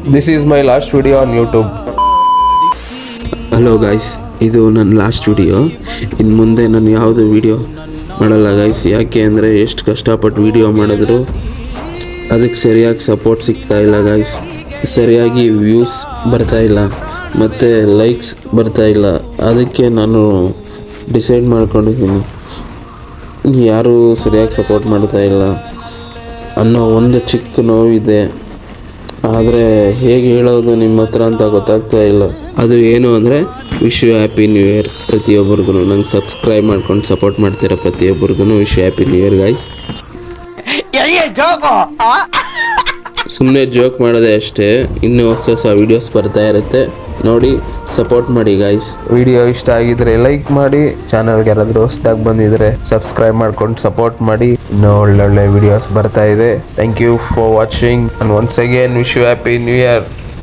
This is my last video on YouTube. Hello guys, ಇದು ನನ್ನ last video. ಇನ್ನು ಮುಂದೆ ನಾನು ಯಾವುದು ವಿಡಿಯೋ ಮಾಡಲ್ಲ ಗಾಯ್ಸ್. ಯಾಕೆ ಅಂದರೆ ಎಷ್ಟು ಕಷ್ಟಪಟ್ಟು ವಿಡಿಯೋ ಮಾಡಿದ್ರು ಅದಕ್ಕೆ ಸರಿಯಾಗಿ ಸಪೋರ್ಟ್ ಸಿಗ್ತಾ ಇಲ್ಲ ಗಾಯ್ಸ್. ಸರಿಯಾಗಿ ವ್ಯೂಸ್ ಬರ್ತಾಯಿಲ್ಲ ಮತ್ತು ಲೈಕ್ಸ್ ಬರ್ತಾಯಿಲ್ಲ. ಅದಕ್ಕೆ ನಾನು ಡಿಸೈಡ್ ಮಾಡ್ಕೊಂಡಿದ್ದೀನಿ, ಯಾರೂ ಸರಿಯಾಗಿ ಸಪೋರ್ಟ್ ಮಾಡ್ತಾಯಿಲ್ಲ ಅನ್ನೋ ಒಂದು ಚಿಕ್ಕ ನೋವಿದೆ. ಆದರೆ ಹೇಗೆ ಹೇಳೋದು ನಿಮ್ಮ ಹತ್ರ ಅಂತ ಗೊತ್ತಾಗ್ತಾ ಇಲ್ಲ. ಅದು ಏನು ಅಂದರೆ wish you happy new year ಪ್ರತಿಯೊಬ್ಬರಿಗೂ. ನಂಗೆ ಸಬ್ಸ್ಕ್ರೈಬ್ ಮಾಡ್ಕೊಂಡು ಸಪೋರ್ಟ್ ಮಾಡ್ತೀರಾ ಪ್ರತಿಯೊಬ್ಬರಿಗೂ. Wish you happy new year guys. ಸುಮ್ಮನೆ ಜೋಕ್ ಮಾಡೋದೆ ಅಷ್ಟೇ. ಇನ್ನೂ ಹೊಸ ವೀಡಿಯೋಸ್ ಬರ್ತಾ ಇರುತ್ತೆ, ನೋಡಿ ಸಪೋರ್ಟ್ ಮಾಡಿ ಗಾಯ್ಸ್. ವಿಡಿಯೋ ಇಷ್ಟ ಆಗಿದ್ರೆ ಲೈಕ್ ಮಾಡಿ, ಚಾನಲ್ಗೆ ಯಾರಾದರೂ ಹೊಸದಾಗಿ ಬಂದಿದ್ರೆ ಸಬ್ಸ್ಕ್ರೈಬ್ ಮಾಡ್ಕೊಂಡು ಸಪೋರ್ಟ್ ಮಾಡಿ. ಇನ್ನೂ ಒಳ್ಳೊಳ್ಳೆ ವಿಡಿಯೋಸ್ ಬರ್ತಾ ಇದೆ. Thank you for watching and once again wish you happy new year.